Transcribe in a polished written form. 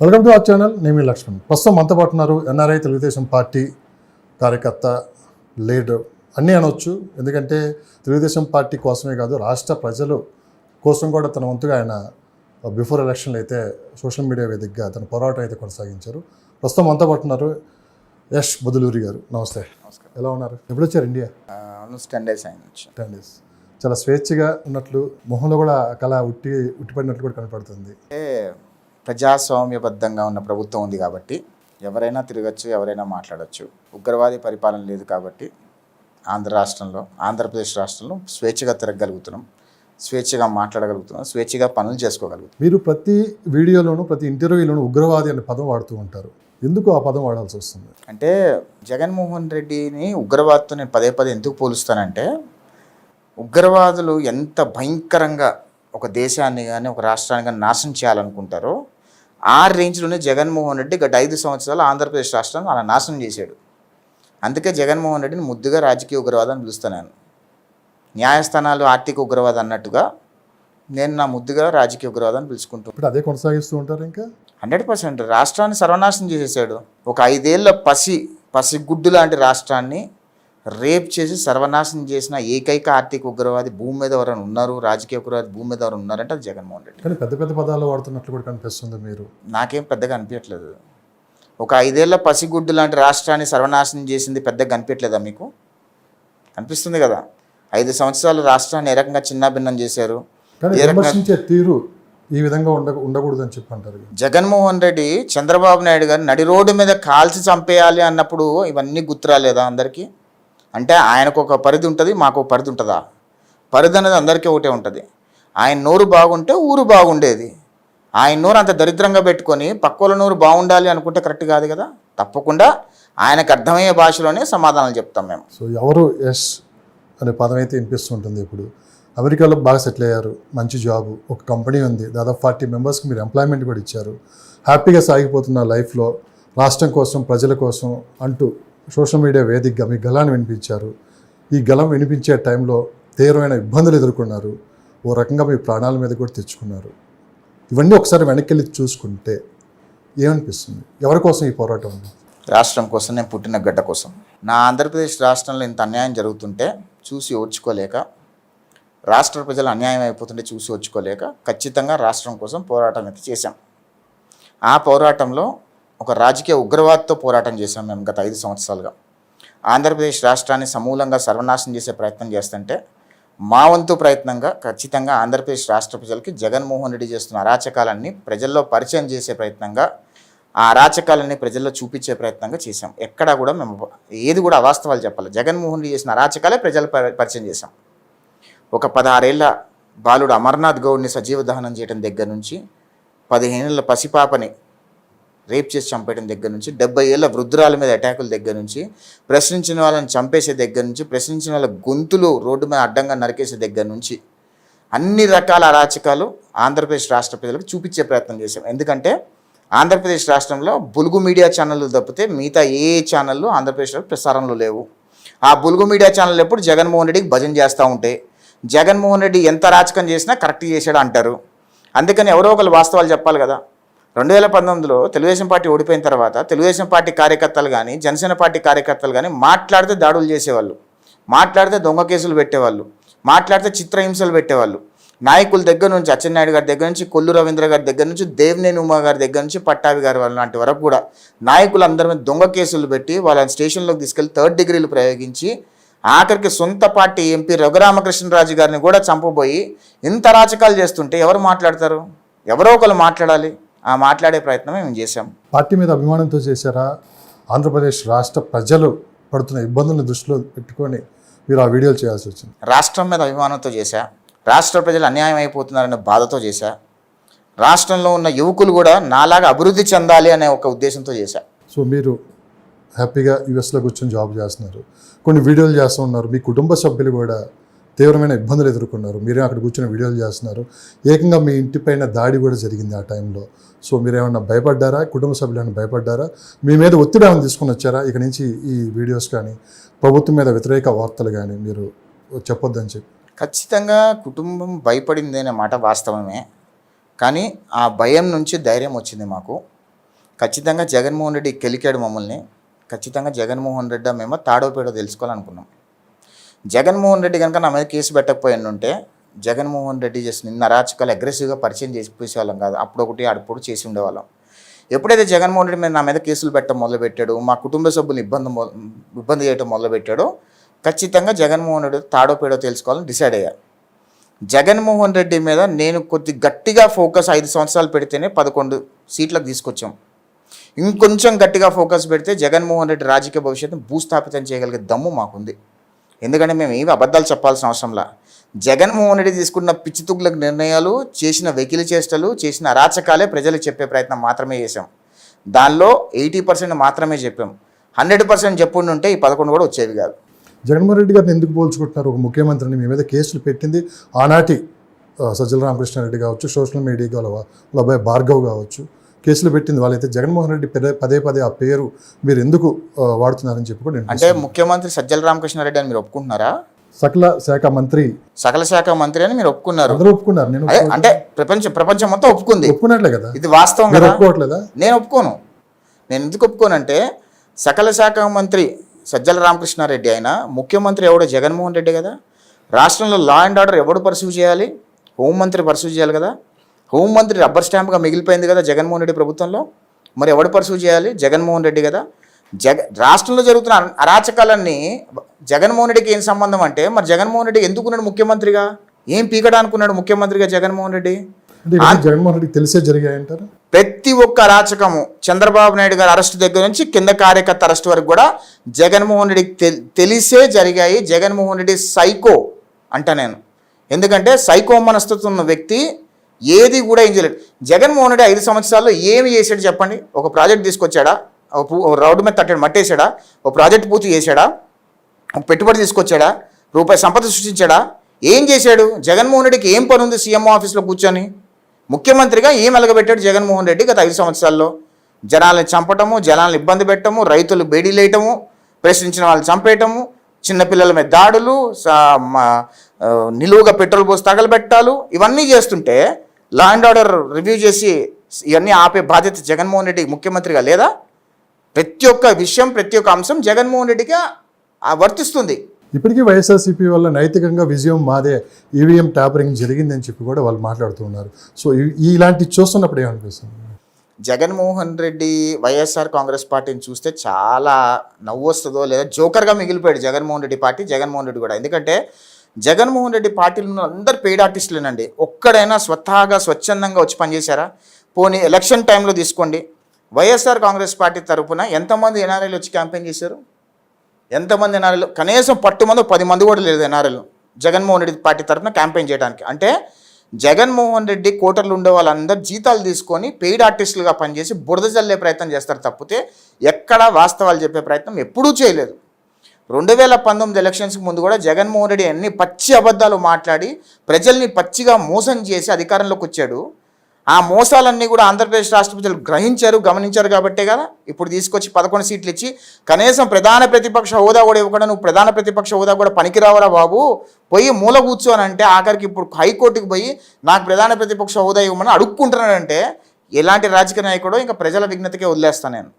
Welcome to our channel. నేను మీ లక్ష్మణ్. ప్రస్తుతం మనతో పాటు ఉన్నారు ఎన్ఆర్ఐ తెలుగుదేశం పార్టీ కార్యకర్త, లీడర్ అన్నీ అనవచ్చు. ఎందుకంటే తెలుగుదేశం పార్టీ కోసమే కాదు, రాష్ట్ర ప్రజలు కోసం కూడా తన వంతుగా ఆయన బిఫోర్ ఎలక్షన్లు అయితే సోషల్ మీడియా వేదికగా తన పోరాటం అయితే కొనసాగించారు. ప్రస్తుతం మనతో పాటు ఉన్నారు యష్ బదులూరి గారు. నమస్తే. నమస్కారం. ఎలా ఉన్నారు? ఎప్పుడు వచ్చారు ఇండియా? ఆల్మోస్ట్ 10 days అయింది. 10 days. చాలా స్వేచ్ఛగా ఉన్నట్లు, మొహంలో కూడా కళ ఉట్టిపడినట్లు కూడా కనపడుతుంది. అంటే ప్రజాస్వామ్యబద్ధంగా ఉన్న ప్రభుత్వం ఉంది కాబట్టి ఎవరైనా తిరగచ్చు, ఎవరైనా మాట్లాడచ్చు. ఉగ్రవాది పరిపాలన లేదు కాబట్టి ఆంధ్రప్రదేశ్ రాష్ట్రంలో స్వేచ్ఛగా తిరగగలుగుతున్నాం, స్వేచ్ఛగా మాట్లాడగలుగుతున్నాం, స్వేచ్ఛగా పనులు చేసుకోగలుగుతున్నాం. మీరు ప్రతి వీడియోలోనూ, ప్రతి ఇంటర్వ్యూలోనూ ఉగ్రవాది అనే పదం వాడుతూ ఉంటారు. ఎందుకు ఆ పదం వాడాల్సి వస్తుంది? అంటే జగన్మోహన్ రెడ్డిని ఉగ్రవాదితో నేను పదే పదే ఎందుకు పోలుస్తానంటే, ఉగ్రవాదులు ఎంత భయంకరంగా ఒక దేశాన్ని కానీ ఒక రాష్ట్రాన్ని కానీ నాశనం చేయాలనుకుంటారో ఆ రేంజ్లోనే జగన్మోహన్ రెడ్డి గత 5 సంవత్సరాలు ఆంధ్రప్రదేశ్ రాష్ట్రాన్ని అలా నాశనం చేశాడు. అందుకే జగన్మోహన్ రెడ్డిని ముద్దుగా రాజకీయ ఉగ్రవాదం అని పిలుస్తున్నాను. న్యాయస్థానాలు ఆర్థిక ఉగ్రవాదం అన్నట్టుగా నేను నా ముద్దుగా రాజకీయ ఉగ్రవాదాన్ని పిలుచుకుంటూ ఇప్పుడు అదే కొనసాగిస్తూ ఉంటారు. ఇంకా 100% రాష్ట్రాన్ని సర్వనాశనం చేసేసాడు. ఒక 5 ఏళ్ల పసిగుడ్డు లాంటి రాష్ట్రాన్ని రేప్ చేసి సర్వనాశనం చేసిన ఏకైక ఆర్థిక ఉగ్రవాది భూమి మీద ఎవరైనా ఉన్నారు, రాజకీయ ఉగ్రవాది భూమి మీద ఎవరైనా ఉన్నారంటే అది జగన్మోహన్ రెడ్డి. కానీ పెద్ద పెద్ద పదాలు వాడుతున్నట్లు కూడా కనిపిస్తుంది. మీరు నాకేం పెద్దగా అనిపించట్లేదు. ఒక 5 ఏళ్ల పసిగుడ్డు లాంటి రాష్ట్రాన్ని సర్వనాశనం చేసింది పెద్దగా కనిపించట్లేదా మీకు? కనిపిస్తుంది కదా. 5 సంవత్సరాలు రాష్ట్రాన్ని ఏ రకంగా చిన్నాభిన్నం చేశారు. విమర్శించే తీరు ఈ విధంగా ఉండకూడదని చెప్పి అంటారు. జగన్మోహన్ రెడ్డి చంద్రబాబు నాయుడు గారు నడి రోడ్డు మీద కాల్చి చంపేయాలి అన్నప్పుడు ఇవన్నీ గుర్తురాలేదా అందరికీ? అంటే ఆయనకు ఒక పరిధి ఉంటుంది, మాకు ఒక పరిధి ఉంటుందా? పరిధి అనేది అందరికీ ఒకటే ఉంటుంది. ఆయన నోరు బాగుంటే ఊరు బాగుండేది. ఆయన నోరు అంత దరిద్రంగా పెట్టుకొని పక్కోళ్ళ నోరు బాగుండాలి అనుకుంటే కరెక్ట్ కాదు కదా. తప్పకుండా ఆయనకు అర్థమయ్యే భాషలోనే సమాధానాలు చెప్తాం మేము. సో ఎవరు యష్ అనే పదం అయితే వినిపిస్తుంటుంది. ఇప్పుడు అమెరికాలో బాగా సెటిల్ అయ్యారు, మంచి జాబు, ఒక కంపెనీ ఉంది, దాదాపు 40 మెంబర్స్కి మీరు ఎంప్లాయ్మెంట్ కూడా ఇచ్చారు. హ్యాపీగా సాగిపోతున్న లైఫ్లో రాష్ట్రం కోసం, ప్రజల కోసం అంటూ సోషల్ మీడియా వేదికగా మీ గలాన్ని వినిపించారు. ఈ గలం వినిపించే టైంలో తీవ్రమైన ఇబ్బందులు ఎదుర్కొన్నారు. ఓ రకంగా మీ ప్రాణాల మీద కూడా తెచ్చుకున్నారు. ఇవన్నీ ఒకసారి వెనక్కి వెళ్ళి చూసుకుంటే ఏమనిపిస్తుంది? ఎవరి కోసం ఈ పోరాటం ఉంది? రాష్ట్రం కోసం, నేను పుట్టిన గడ్డ కోసం. నా ఆంధ్రప్రదేశ్ రాష్ట్రంలో ఇంత అన్యాయం జరుగుతుంటే చూసి ఓర్చుకోలేక, రాష్ట్ర ప్రజలు అన్యాయం అయిపోతుంటే చూసి ఓర్చుకోలేక ఖచ్చితంగా రాష్ట్రం కోసం పోరాటం అయితే చేశాం. ఆ పోరాటంలో ఒక రాజకీయ ఉగ్రవాదితో పోరాటం చేశాం మేము గత 5 సంవత్సరాలుగా. ఆంధ్రప్రదేశ్ రాష్ట్రాన్ని సమూలంగా సర్వనాశనం చేసే ప్రయత్నం చేస్తుంటే మా వంతు ప్రయత్నంగా ఖచ్చితంగా ఆంధ్రప్రదేశ్ రాష్ట్ర ప్రజలకి జగన్మోహన్ రెడ్డి చేస్తున్న అరాచకాలన్నీ ప్రజల్లో పరిచయం చేసే ప్రయత్నంగా, ఆ అరాచకాలన్నీ ప్రజల్లో చూపించే ప్రయత్నంగా చేశాం. ఎక్కడా కూడా మేము ఏది కూడా అవాస్తవాలు చెప్పాలి. జగన్మోహన్ రెడ్డి చేసిన అరాచకాలే ప్రజలు పరిచయం చేశాం. ఒక 16 ఏళ్ల బాలుడు అమర్నాథ్ గౌడ్ని సజీవ దహనం చేయడం దగ్గర నుంచి, 15 ఏళ్ల పసిపాపని రేప్ చేసి చంపేయడం దగ్గర నుంచి, 70 ఏళ్ల వృద్ధురాల మీద అటాకుల దగ్గర నుంచి, ప్రశ్నించిన వాళ్ళని చంపేసే దగ్గర నుంచి, ప్రశ్నించిన వాళ్ళ గొంతులు రోడ్డు మీద అడ్డంగా నరికేసే దగ్గర నుంచి అన్ని రకాల అరాచకాలు ఆంధ్రప్రదేశ్ రాష్ట్ర ప్రజలకు చూపించే ప్రయత్నం చేశాం. ఎందుకంటే ఆంధ్రప్రదేశ్ రాష్ట్రంలో బులుగు మీడియా ఛానళ్ళు తప్పితే మిగతా ఏ ఛానళ్ళు ఆంధ్రప్రదేశ్లో ప్రసారంలో లేవు. ఆ బులుగు మీడియా ఛానల్ ఎప్పుడు జగన్మోహన్ రెడ్డికి భజన చేస్తూ ఉంటాయి. జగన్మోహన్ రెడ్డి ఎంత రాజకం చేసినా కరెక్ట్ చేశాడు అంటారు. అందుకని ఎవరో ఒకరు వాస్తవాలు చెప్పాలి కదా. 2019లో తెలుగుదేశం పార్టీ ఓడిపోయిన తర్వాత తెలుగుదేశం పార్టీ కార్యకర్తలు కానీ, జనసేన పార్టీ కార్యకర్తలు కానీ మాట్లాడితే దాడులు చేసేవాళ్ళు, మాట్లాడితే దొంగ కేసులు పెట్టేవాళ్ళు, మాట్లాడితే చిత్రహింసలు పెట్టేవాళ్ళు. నాయకుల దగ్గర నుంచి, అచ్చెన్నాయుడు గారి దగ్గర నుంచి, కొల్లు రవీంద్ర గారి దగ్గర నుంచి, దేవినేని ఉమా గారి దగ్గర నుంచి, పట్టాభి గారి వాళ్ళ లాంటి వరకు కూడా నాయకులు అందరి మీద దొంగ కేసులు పెట్టి వాళ్ళని స్టేషన్లోకి తీసుకెళ్లి 3rd డిగ్రీలు ప్రయోగించి, ఆఖరికి సొంత పార్టీ ఎంపీ రఘురామకృష్ణరాజు గారిని కూడా చంపబోయి ఇంత అరాచకాలు చేస్తుంటే ఎవరు మాట్లాడతారు? ఎవరో ఒకరు మాట్లాడాలి. ఆ మాట్లాడే ప్రయత్నమే మేము చేశాం. పార్టీ మీద అభిమానంతో చేశారా? ఆంధ్రప్రదేశ్ రాష్ట్ర ప్రజలు పడుతున్న ఇబ్బందులను దృష్టిలో పెట్టుకొని మీరు ఆ వీడియోలు చేయాల్సి వచ్చింది? రాష్ట్రం మీద అభిమానంతో చేశా. రాష్ట్ర ప్రజలు అన్యాయం అయిపోతున్నారనే బాధతో చేశా. రాష్ట్రంలో ఉన్న యువకులు కూడా నాలాగా అభివృద్ధి చెందాలి అనే ఒక ఉద్దేశంతో చేశా. సో మీరు హ్యాపీగా యూఎస్లో కూర్చొని జాబ్ చేస్తున్నారు, కొన్ని వీడియోలు చేస్తూ ఉన్నారు. మీ కుటుంబ సభ్యులు కూడా తీవ్రమైన ఇబ్బందులు ఎదుర్కొన్నారు. మీరే అక్కడ కూర్చొని వీడియోలు చేస్తున్నారు. ఏకంగా మీ ఇంటిపైన దాడి కూడా జరిగింది ఆ టైంలో. సో మీరేమన్నా భయపడ్డారా? కుటుంబ సభ్యులను భయపడ్డారా? మీ మీద ఒత్తిడి ఏమైనా తీసుకుని వచ్చారా? ఇక నుంచి ఈ వీడియోస్ కానీ, ప్రభుత్వం మీద వ్యతిరేక వార్తలు కానీ మీరు చెప్పొద్దని చెప్పి? ఖచ్చితంగా కుటుంబం భయపడింది అనే మాట వాస్తవమే. కానీ ఆ భయం నుంచి ధైర్యం వచ్చింది మాకు. ఖచ్చితంగా జగన్మోహన్ రెడ్డి కెలికాడు మమ్మల్ని. ఖచ్చితంగా జగన్మోహన్ రెడ్డి మేము తాడోపేడో తెలుసుకోవాలనుకున్నాం. జగన్మోహన్ రెడ్డి కనుక నా మీద కేసు పెట్టకపోయింటే జగన్మోహన్ రెడ్డి చేసి నిన్న అరాచకాలు అగ్రెసివ్గా పరిచయం చేసేవాళ్ళం కాదు. అప్పుడొకటి అప్పుడు చేసి ఉండేవాళ్ళం. ఎప్పుడైతే జగన్మోహన్ రెడ్డి నా మీద కేసులు పెట్టడం మొదలుపెట్టాడు, మా కుటుంబ సభ్యులు ఇబ్బంది చేయడం మొదలుపెట్టాడో ఖచ్చితంగా జగన్మోహన్ రెడ్డి తాడోపేడో తెలుసుకోవాలని డిసైడ్ అయ్యా. జగన్మోహన్ రెడ్డి మీద నేను కొద్ది గట్టిగా ఫోకస్ 5 సంవత్సరాలు పెడితేనే 11 సీట్లకు తీసుకొచ్చాం. ఇంకొంచెం గట్టిగా ఫోకస్ పెడితే జగన్మోహన్ రెడ్డి రాజకీయ భవిష్యత్తును భూస్థాపితం చేయగలిగే దమ్ము మాకుంది. ఎందుకంటే మేము ఏమి అబద్ధాలు చెప్పాల్సిన అవసరంలా. జగన్మోహన్ రెడ్డి తీసుకున్న పిచ్చితుగ్గులకు నిర్ణయాలు, చేసిన వెకిలి చేష్టలు, చేసిన అరాచకాలే ప్రజలకు చెప్పే ప్రయత్నం మాత్రమే చేశాం. దానిలో 80% మాత్రమే చెప్పాం. 100% చెప్పుంటే ఈ 11 కూడా వచ్చేవి కాదు. జగన్మోహన్ రెడ్డి గారిని ఎందుకు పోల్చుకుంటున్నారు? ఒక ముఖ్యమంత్రిని మీ మీద కేసులు పెట్టింది ఆనాటి సజ్జల రామకృష్ణారెడ్డి కావచ్చు, సోషల్ మీడియా వాళ్ళ అబ్బాయి భార్గవ్ కావచ్చు, కేసులు పెట్టింది వాళ్ళైతే. జగన్మోహన్ రెడ్డి పదే పదే ఆ పేరు మీరు ఎందుకు వాడుతున్నారని చెప్పి కూడా అంటే ముఖ్యమంత్రి సజ్జల రామకృష్ణారెడ్డి అని మీరు ఒప్పుకుంటున్నారా? సకల శాఖ మంత్రి అని మీరు ఒప్పుకున్నారు. అందరూ ఒప్పుకున్నారు. నేను అంటే ప్రపంచం మొత్తం ఒప్పుకున్నట్లే కదా. ఇది వాస్తవం మీరు ఒప్పుకోవట్లేదా? నేను ఒప్పుకోను. నేను ఎందుకు ఒప్పుకోనంటే సకల శాఖ మంత్రి సజ్జల రామకృష్ణారెడ్డి అయినా ముఖ్యమంత్రి ఎవడో జగన్మోహన్ రెడ్డి కదా. రాష్ట్రంలో లా అండ్ ఆర్డర్ ఎవడు పర్సీవ్ చేయాలి? హోంమంత్రి పర్సీవ్ చేయాలి కదా. హోంమంత్రి రబ్బర్ స్టాంప్గా మిగిలిపోయింది కదా జగన్మోహన్ రెడ్డి ప్రభుత్వంలో. మరి ఎవడు పర్సీవ్ చేయాలి? జగన్మోహన్ రెడ్డి కదా. రాష్ట్రంలో జరుగుతున్న అరాచకాలన్నీ జగన్మోహన్ రెడ్డికి ఏం సంబంధం అంటే, మరి జగన్మోహన్ రెడ్డి ఎందుకున్నాడు ముఖ్యమంత్రిగా? ఏం పీకడానుకున్నాడు ముఖ్యమంత్రిగా జగన్మోహన్ రెడ్డి? జగన్మోహన్ రెడ్డి తెలిసే జరిగాయంటారు. ప్రతి ఒక్క అరాచకము చంద్రబాబు నాయుడు గారి అరెస్ట్ దగ్గర నుంచి కింద కార్యకర్త అరెస్ట్ వరకు కూడా జగన్మోహన్ రెడ్డికి తెలిసే జరిగాయి. జగన్మోహన్ రెడ్డి సైకో అంట నేను. ఎందుకంటే సైకో మనస్తత్వం ఉన్న వ్యక్తి ఏది కూడా ఏం చేయలేడు. జగన్మోహన్ రెడ్డి 5 సంవత్సరాల్లో ఏమి చేశాడు చెప్పండి? ఒక ప్రాజెక్ట్ తీసుకొచ్చాడా? రోడ్డు మీద తట్టడి మట్టేశాడా? ఒక ప్రాజెక్ట్ పూర్తి చేశాడా? ఒక పెట్టుబడి తీసుకొచ్చాడా? రూపాయి సంపద సృష్టించాడా? ఏం చేశాడు? జగన్మోహన్ రెడ్డికి ఏం పని ఉంది సీఎం ఆఫీస్లో కూర్చొని? ముఖ్యమంత్రిగా ఏం వెలగబెట్టాడు జగన్మోహన్ రెడ్డి గత 5 సంవత్సరాల్లో? జనాలను చంపటము, జనాలను ఇబ్బంది పెట్టడము, రైతులు బేడీలేయటము, ప్రశ్నించిన వాళ్ళు చంపేయటము, చిన్నపిల్లల మీద దాడులు, నిలువుగా పెట్రోల్ పోసి తగలబెట్టాలు, ఇవన్నీ చేస్తుంటే లా అండ్ ఆర్డర్ రివ్యూ చేసి ఇవన్నీ ఆపే బాధ్యత జగన్మోహన్ రెడ్డి ముఖ్యమంత్రిగా లేదా? ప్రతి ఒక్క విషయం, ప్రతి ఒక్క అంశం జగన్మోహన్ రెడ్డిగా వర్తిస్తుంది. ఇప్పటికీ వైఎస్ఆర్సీపీ వల్ల నైతికంగా విజయం మాదే, ఈవీఎం ట్యాపరింగ్ జరిగిందని చెప్పి కూడా వాళ్ళు మాట్లాడుతూ ఉన్నారు. సో ఇలాంటి చూస్తున్నప్పుడు ఏమనిపిస్తుంది? జగన్మోహన్ రెడ్డి వైఎస్ఆర్ కాంగ్రెస్ పార్టీని చూస్తే చాలా నవ్వు వస్తుందో లేదా జోకర్గా మిగిలిపోయాడు జగన్మోహన్ రెడ్డి పార్టీ, జగన్మోహన్ రెడ్డి కూడా. ఎందుకంటే జగన్మోహన్ రెడ్డి పార్టీలో అందరు పెయిడ్ ఆర్టిస్టులేనండి. ఒక్కడైనా స్వతహాగా స్వచ్ఛందంగా వచ్చి పనిచేశారా? పోనీ ఎలక్షన్ టైంలో తీసుకోండి, వైఎస్ఆర్ కాంగ్రెస్ పార్టీ తరఫున ఎంతమంది ఎన్ఆర్ఐలు వచ్చి క్యాంపెయిన్ చేశారు? ఎంతమంది ఎన్ఆర్ఐలు? కనీసం 10 మంది కూడా లేదు ఎన్ఆర్ఐలు జగన్మోహన్ రెడ్డి పార్టీ తరఫున క్యాంపెయిన్ చేయడానికి. అంటే జగన్మోహన్ రెడ్డి కోటర్లు ఉండే వాళ్ళందరూ జీతాలు తీసుకొని పెయిడ్ ఆర్టిస్టులుగా పనిచేసి బురద జల్లే ప్రయత్నం చేస్తారు తప్పితే ఎక్కడా వాస్తవాలు చెప్పే ప్రయత్నం ఎప్పుడూ చేయలేదు. 2019 ఎలక్షన్స్కి ముందు కూడా జగన్మోహన్ రెడ్డి అన్ని పచ్చి అబద్ధాలు మాట్లాడి ప్రజల్ని పచ్చిగా మోసం చేసి అధికారంలోకి వచ్చాడు. ఆ మోసాలన్నీ కూడా ఆంధ్రప్రదేశ్ రాష్ట్ర ప్రజలు గమనించారు కాబట్టే కదా ఇప్పుడు తీసుకొచ్చి 11 సీట్లు ఇచ్చి కనీసం ప్రధాన ప్రతిపక్ష హోదా కూడా ఇవ్వకుండా నువ్వు ప్రధాన ప్రతిపక్ష హోదా కూడా పనికిరావరా బాబు, పోయి మూల కూర్చోనంటే ఆఖరికి ఇప్పుడు హైకోర్టుకి పోయి నాకు ప్రధాన ప్రతిపక్ష హోదా ఇవ్వమని అడుక్కుంటున్నాడంటే ఎలాంటి రాజకీయ నాయకుడో ఇంకా ప్రజల విజ్ఞతకే వదిలేస్తాను నేను.